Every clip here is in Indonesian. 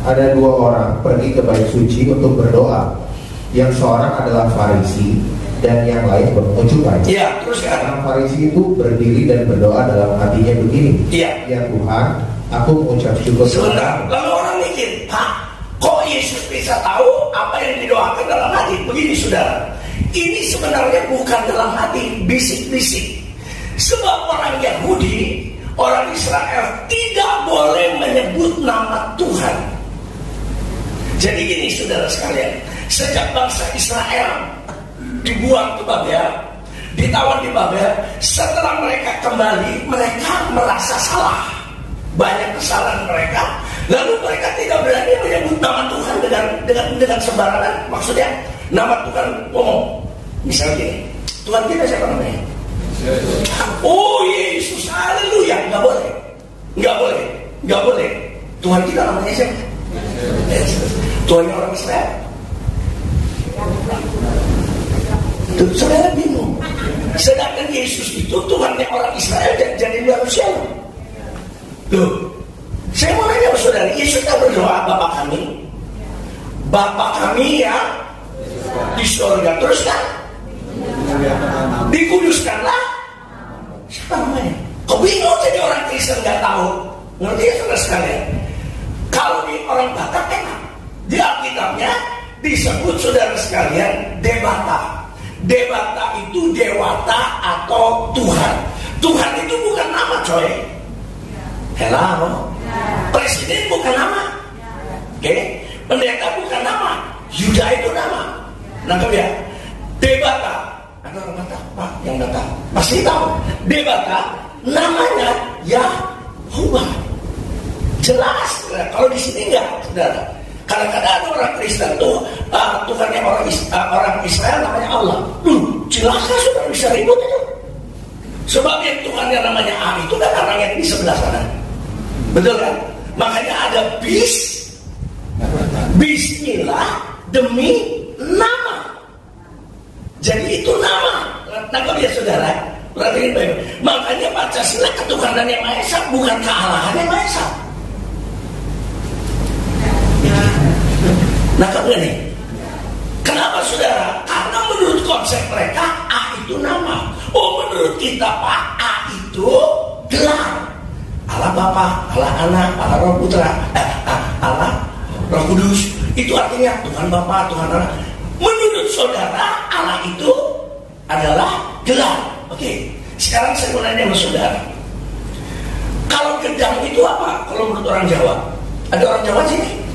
ada dua orang pergi ke bait suci untuk berdoa. Yang seorang adalah Farisi dan yang lain bermucukai. Iya, terus kan? Orang Farisi itu berdiri dan berdoa dalam hatinya begini. Iya. Ya Tuhan, aku mengucap syukur. Sebentar, lalu orang mikir, Pak, kok Yesus bisa tahu apa yang didoakan dalam hati? Begini saudara, ini sebenarnya bukan dalam hati, bisik-bisik. Sebab orang Yahudi, orang Israel tidak boleh menyebut nama Tuhan. Jadi gini saudara sekalian, sejak bangsa Israel dibuang ke Babel, ditawan di Babel, setelah mereka kembali, mereka merasa salah. Banyak kesalahan mereka, lalu mereka tidak berani menyebut nama Tuhan dengan sembarangan. Maksudnya nama Tuhan ngomong, misalnya gini, Tuhan kita siapa namanya? Oh Yesus, haleluya. Nggak boleh, nggak boleh, nggak boleh. Tuhan kita namanya siapa? Tuhannya orang Israel. Tuh, saudara bingung. Sedangkan Yesus itu Tuhannya orang Israel dan jadi manusia. Loh, saya mau nanya ke saudara, Yesus tak berdoa, Bapa kami yang di surga, terus kan dikuduskanlah. Siapa namanya? Kok bingung jadi orang Kristen nggak tahu? Ngerti ya saudara sekalian? Kalau di orang Batak enak, di Alkitabnya disebut saudara sekalian Dewata. Dewata itu dewata atau Tuhan. Tuhan itu bukan nama, coy. Hello. Presiden bukan nama. Oke. Pendeta bukan nama. Yuda itu nama. Nangkep ya? Dewata. Ada orang Batak, Pak, yang datang pasti tahu. Dewata namanya Yahuwah. Jelas. Kalau di sini enggak, saudara. Kadang-kadang ada orang Kristen tuh Tuhannya orang Israel namanya Allah. Jelas kan sudah bisa ribut itu. Sebab yang Tuhannya namanya A itu kan orang yang di sebelah sana. Betul kan? Makanya ada Bismillah demi nama. Jadi itu nama. Nangkep ya saudara? Perhatiin baik. Makanya Pancasila ketuhanan yang Maha Esa, bukan kealahan yang Maha Esa. Nangkep gak nih? Kenapa saudara? Karena menurut konsep mereka A itu nama. Oh menurut kita Pak, A itu gelar. Allah Bapa, Allah Anak, Allah Roh Putra, Allah Roh Kudus. Itu artinya Tuhan Bapa, Tuhan Anak. Menurut saudara, Allah itu adalah gelar. Oke, sekarang saya mau nanya sama saudara. Kalau gedang itu apa? Kalau menurut orang Jawa, ada orang Jawa sini.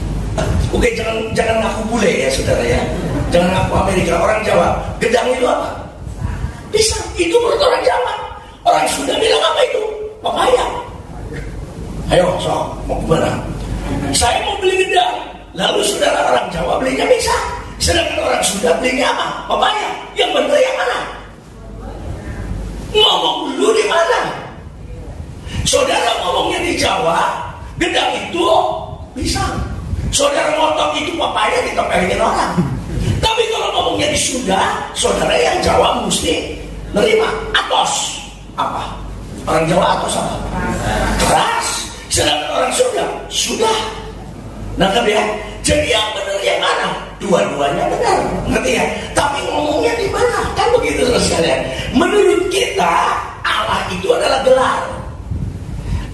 Oke, jangan ngaku bule ya saudara ya. Jangan ngaku Amerika. Orang Jawa, gedang itu apa? Pisang. Itu menurut orang Jawa. Orang Sunda bilang apa itu? Papaya. Ayo, sok, mau kemana? Saya mau beli gedang. Lalu saudara orang Jawa belinya pisang. Sedangkan orang Sunda belinya apa? Papaya. Yang benar yang mana? Ngomong dulu di mana? Saudara ngomongnya di Jawa, gedang itu pisang. Saudara ngotot itu papaya ditempelin orang. Tapi kalau ngomongnya di Sunda, saudara yang Jawa mesti nerima atos. Apa? Orang Jawa atos apa? Keras. Sedangkan orang Sunda sudah. Nangkep ya? Jadi yang benar yang mana? Dua-duanya benar. Ngerti ya? Tapi ngomongnya di mana? Kan begitu sekalian. Menurut kita Allah itu adalah gelar.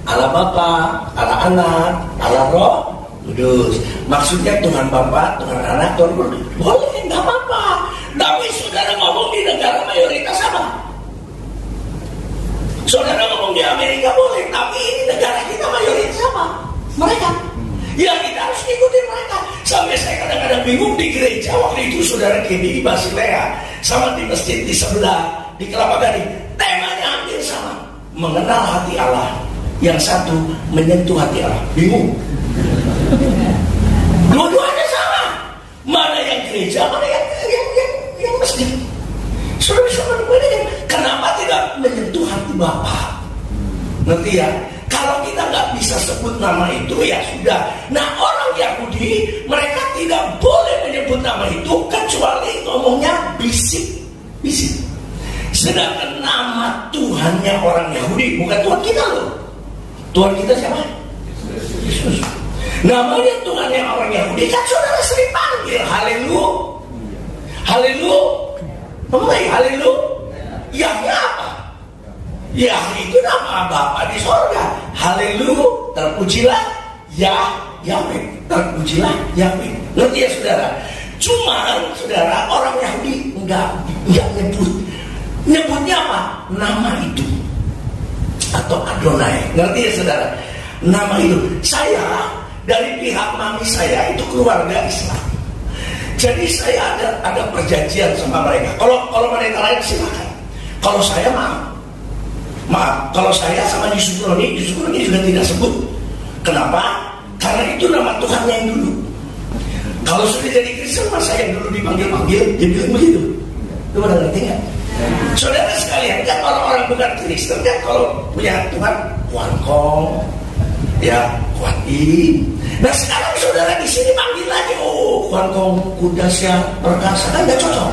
Allah Bapa, Allah Anak, Allah Roh Kudus. Maksudnya Tuhan Bapa, Tuhan Anak, Tuhan Kudus. Boleh, nggak apa-apa. Tapi saudara ngomong di negara mayoritas apa? Saudara ngomong di Amerika boleh, tapi ini negara kita mayoritas apa? Mereka. Ya kita harus ikutin mereka. Sampai saya kadang-kadang bingung di gereja waktu itu saudara di Basilea sama di masjid di sebelah di Kelapa Gading. Temanya hampir sama. Mengenal hati Allah. Yang satu menyentuh hati Allah. Bingung. Dua-duanya sama. Mana yang gereja, mana yang masjid. Saudara-saudara ini kenapa tidak menyentuh hati Bapa? Ngerti ya? Kalau kita nggak bisa sebut nama itu ya sudah. Nah orang Yahudi mereka tidak boleh menyebut nama itu kecuali ngomongnya bisik. Sedangkan nama Tuhannya orang Yahudi bukan Tuhan kita loh. Tuhan kita siapa? Yesus. Namanya Tuhan yang orang Yahudi kan saudara sering panggil. Haleluya. Haleluya. Ngomong lagi haleluya. Yahnya apa? Yah itu nama Bapa di sorga. Haleluya. Terpujilah Yahweh. Terpujilah Yahweh. Ngerti ya saudara? Cuman saudara orang Yahudi enggak nyebutnya apa? Nama itu atau Adonai. Ngerti ya saudara? Nama itu. Saya dari pihak mami saya itu keluarga Islam. Jadi saya ada perjanjian sama mereka. Kalau mereka lain silakan. Kalau saya maaf. Kalau saya sama Yusuf Roni juga tidak sebut. Kenapa? Karena itu nama Tuhannya yang dulu. Kalau sudah jadi Kristen, masa yang dulu dipanggil-panggil, dia bilang begitu. Lu pada ngerti nggak? Saudara sekalian, kan orang-orang bukan Kristen kan kalau punya Tuhan, Kuan Kong, ya Kuan I. Nah sekarang saudara di sini panggil lagi, oh Kuan Kong Kudasya Perkasa, kan nggak cocok.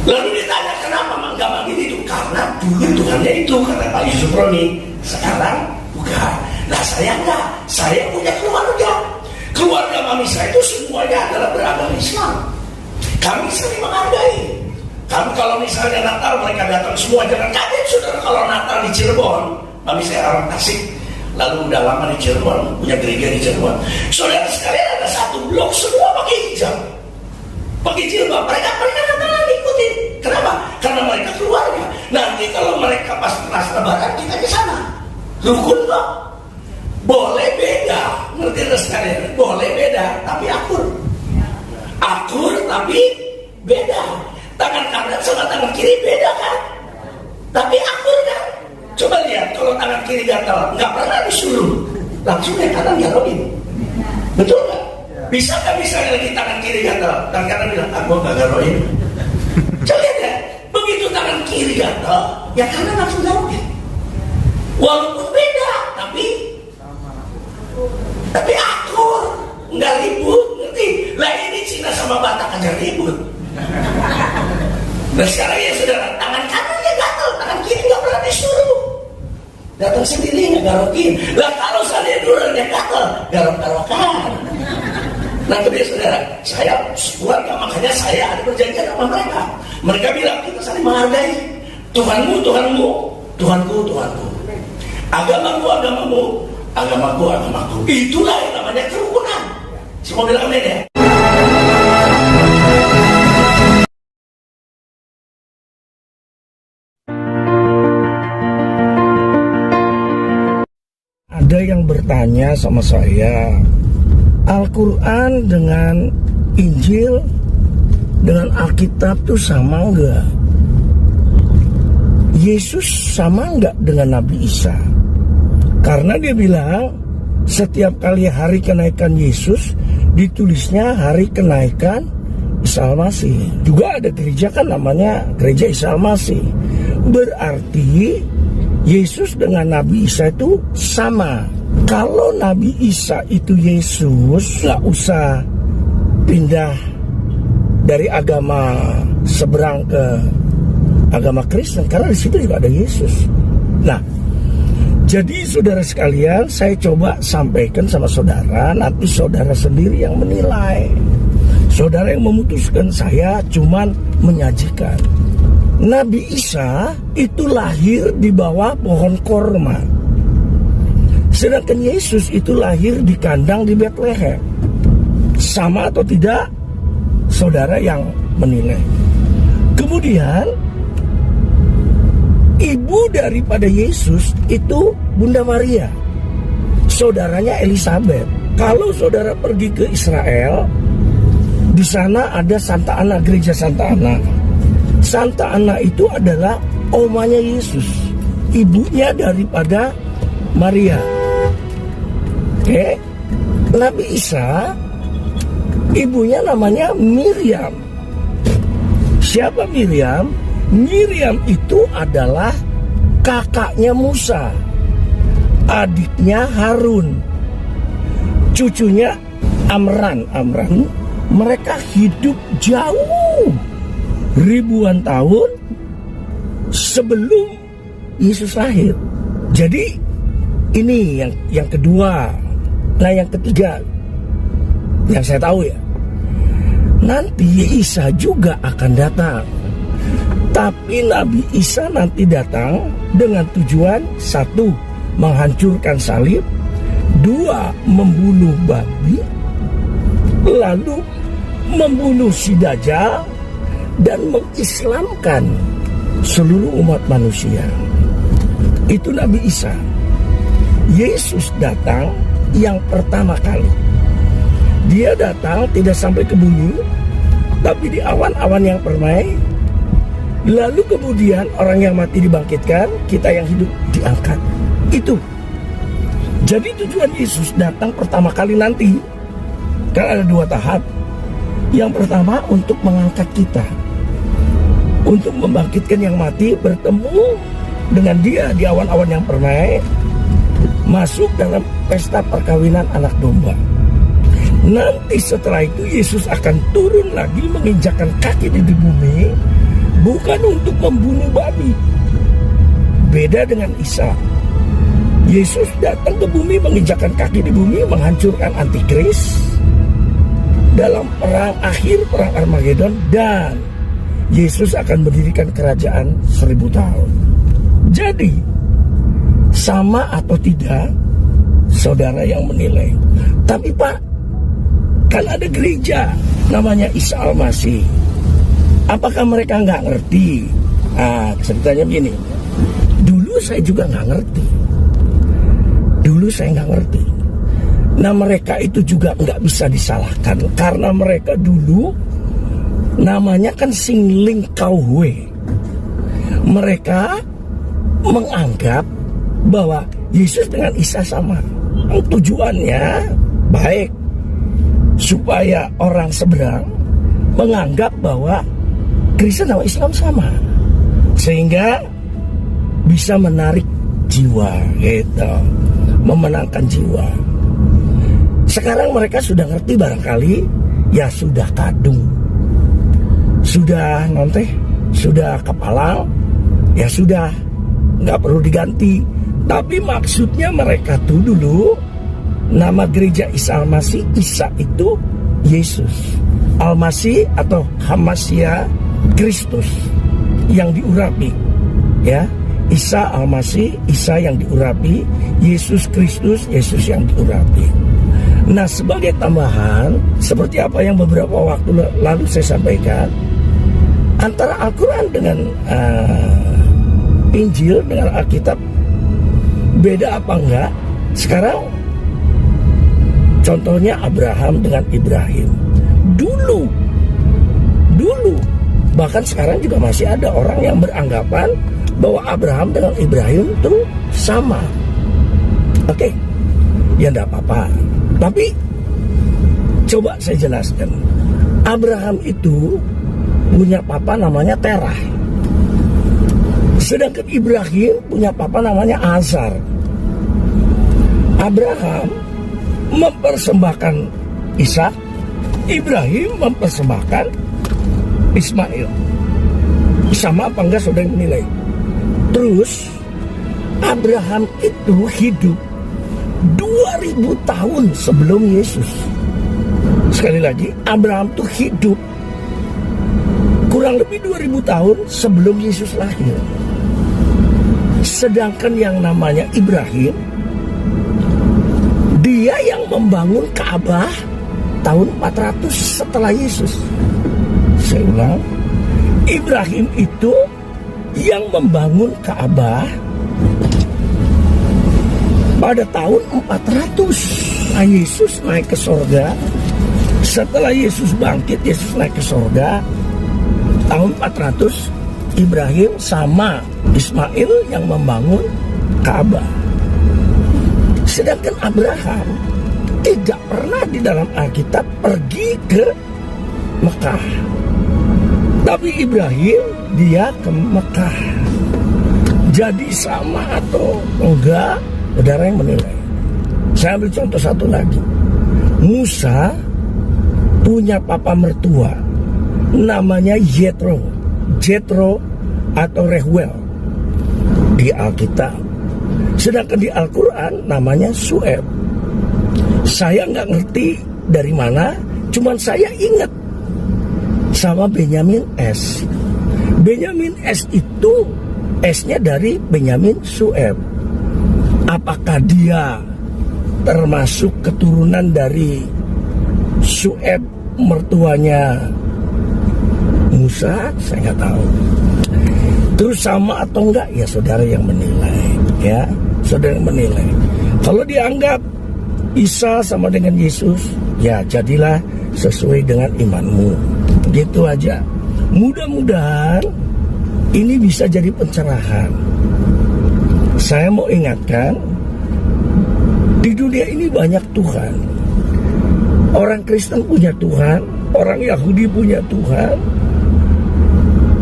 Lalu ditanya kenapa nggak manggil itu? Karena dulu Tuhannya itu, kata Pak Yusuf Roni. Sekarang bukan. Nah saya enggak, saya punya keluarga. Keluarga mami saya itu semuanya adalah beragama Islam. Kami saling menghargai. Kami kalau misalnya Natal mereka datang semua, jangan kaget saudara kalau Natal di Cirebon. Mami saya orang Tasik, lalu udah lama di Cirebon, punya gereja di Cirebon. Saudara sekalian ada satu blok semua pakai hijab, pakai jilbab. Mereka Natalan ikutin. Kenapa? Karena mereka keluarga. Nanti kalau mereka pas Lebaran kita ke sana, rukun kok. Boleh beda, ngerti sekalian? Boleh beda, tapi akur. Akur tapi beda. Tangan kanan sama tangan kiri beda kan? Tapi akur kan? Coba lihat kalau tangan kiri gatal, nggak pernah disuruh, langsung yang kanan garoin. Betul nggak? Bisa nggak misalnya lagi tangan kiri gatal, tangan kanan bilang, aku nggak garoin. Coba lihat ya, begitu tangan kiri gatal, yang kanan langsung garoin. Walaupun beda, tapi akur, nggak ribut, ngerti? Lah ini Cina sama Batak aja ribut. Nah sekarang ya saudara, tangan kanannya gatal, tangan kiri nggak pernah disuruh. Datang sendiri nggak garokin. Lah kalau saya dulu yang gatal, garok-garokan. Nah kemudian saudara, saya keluarga, makanya saya ada perjanjian sama mereka. Mereka bilang kita saling menghargai. Tuhanmu, Tuhanmu, Tuhanku, Tuhanku. Agamamu, agamamu, agamaku. Itulah yang namanya kerukunan. Semua bilang amin ya. Ada yang bertanya sama saya, Al-Quran dengan Injil dengan Alkitab itu sama enggak? Yesus sama enggak dengan Nabi Isa? Karena dia bilang setiap kali hari kenaikan Yesus ditulisnya hari kenaikan Isa Al-Masih. Juga ada gereja kan namanya gereja Isa Al-Masih. Berarti Yesus dengan Nabi Isa itu sama. Kalau Nabi Isa itu Yesus, nggak usah pindah dari agama seberang ke agama Kristen, karena di situ juga ada Yesus. Nah, jadi saudara sekalian, saya coba sampaikan sama saudara, nanti saudara sendiri yang menilai. Saudara yang memutuskan, saya cuman menyajikan. Nabi Isa itu lahir di bawah pohon korma. Sedangkan Yesus itu lahir di kandang di Bethlehem. Sama atau tidak? Saudara yang menilai. Kemudian ibu daripada Yesus itu Bunda Maria, saudaranya Elizabeth. Kalau saudara pergi ke Israel, di sana ada Santa Ana, gereja Santa Ana. Santa Ana itu adalah omanya Yesus, ibunya daripada Maria. Oke, Nabi Isa ibunya namanya Miriam. Siapa Miriam? Miriam itu adalah kakaknya Musa, adiknya Harun, cucunya Amran. Mereka hidup jauh ribuan tahun sebelum Yesus lahir. Jadi ini yang kedua. Nah yang ketiga, yang saya tahu ya, nanti Isa juga akan datang. Tapi Nabi Isa nanti datang dengan tujuan: satu, menghancurkan salib; dua, membunuh babi; lalu membunuh si Dajjal dan mengislamkan seluruh umat manusia. Itu Nabi Isa. Yesus datang yang pertama kali. Dia datang tidak sampai ke bumi, tapi di awan-awan yang permai. Lalu kemudian orang yang mati dibangkitkan, kita yang hidup diangkat. Itu. Jadi tujuan Yesus datang pertama kali nanti, kan ada dua tahap. Yang pertama untuk mengangkat kita, untuk membangkitkan yang mati, bertemu dengan dia di awan-awan yang permai, masuk dalam pesta perkawinan anak domba. Nanti setelah itu Yesus akan turun lagi menginjakkan kaki di bumi, bukan untuk membunuh babi. Beda dengan Isa. Yesus datang ke bumi menginjakkan kaki di bumi, menghancurkan antikris dalam perang akhir, perang Armageddon, dan Yesus akan mendirikan kerajaan 1000 tahun. Jadi sama atau tidak, saudara yang menilai. Tapi Pak, kan ada gereja namanya Isa Al-Masih. Apakah mereka nggak ngerti? Ceritanya begini. Dulu saya juga nggak ngerti. Nah mereka itu juga nggak bisa disalahkan, karena mereka dulu namanya kan Singling Kauhwe. Mereka menganggap bahwa Yesus dengan Isa sama. Tujuannya baik, supaya orang seberang menganggap bahwa Kristen sama Islam sama, sehingga bisa menarik jiwa gitu, memenangkan jiwa. Sekarang mereka sudah ngerti barangkali, ya sudah kadung, sudah nonteh, sudah kepalang, ya sudah nggak perlu diganti. Tapi maksudnya mereka tuh dulu nama gereja Isa Al-Masih, Isa itu Yesus, Al-Masih atau Hamasia, Kristus yang diurapi, ya. Isa Al-Masih, Isa yang diurapi, Yesus Kristus, Yesus yang diurapi. Nah sebagai tambahan, seperti apa yang beberapa waktu lalu saya sampaikan, antara Al-Quran dengan Injil, dengan Alkitab, beda apa enggak? Sekarang contohnya Abraham dengan Ibrahim. Dulu, bahkan sekarang juga masih ada orang yang beranggapan bahwa Abraham dengan Ibrahim itu sama. Oke, ya enggak apa-apa. Tapi coba saya jelaskan. Abraham itu punya papa namanya Terah. Sedangkan Ibrahim punya papa namanya Azar. Abraham mempersembahkan Ishak, Ibrahim mempersembahkan Ismail. Sama apa enggak, saudara yang menilai? Terus Abraham itu hidup 2000 tahun sebelum Yesus. Sekali lagi, Abraham itu hidup kurang lebih 2000 tahun sebelum Yesus lahir. Sedangkan yang namanya Ibrahim, dia yang membangun Ka'bah tahun 400 setelah Yesus. Saya ulang, Ibrahim itu yang membangun Ka'bah pada tahun 400. Nah, Yesus naik ke sorga. Setelah Yesus bangkit, Yesus naik ke sorga tahun 400. Ibrahim sama Ismail yang membangun Ka'bah. Sedangkan Abraham tidak pernah di dalam Alkitab pergi ke Mekah. Tapi Ibrahim dia ke Mekah. Jadi sama atau enggak, saudara yang menilai. Saya ambil contoh satu lagi. Musa punya papa mertua namanya Jethro atau Reuel di Alkitab. Sedangkan di Al-Quran namanya Su'eb. Saya nggak ngerti dari mana, cuman saya ingat sama Benyamin S. Benyamin S itu S-nya dari Benyamin Sueb. Apakah dia termasuk keturunan dari Sueb mertuanya Musa? Saya nggak tahu. Terus sama atau enggak? Ya saudara yang menilai. Ya, saudara yang menilai. Kalau dianggap Isa sama dengan Yesus, ya jadilah sesuai dengan imanmu. Gitu aja. Mudah-mudahan ini bisa jadi pencerahan. Saya mau ingatkan, di dunia ini banyak Tuhan. Orang Kristen punya Tuhan, orang Yahudi punya Tuhan,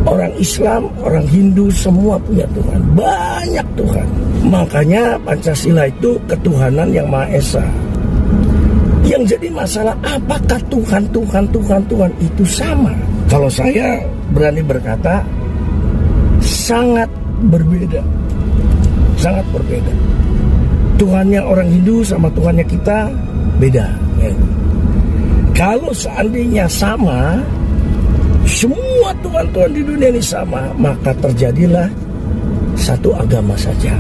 orang Islam, orang Hindu semua punya Tuhan. Banyak Tuhan. Makanya Pancasila itu ketuhanan yang Maha Esa. Yang jadi masalah, apakah Tuhan itu sama? Kalau saya berani berkata, sangat berbeda. Sangat berbeda. Tuhannya orang Hindu sama Tuhannya kita beda. Ya. Kalau seandainya sama, semua Tuhan-Tuhan di dunia ini sama, maka terjadilah satu agama saja.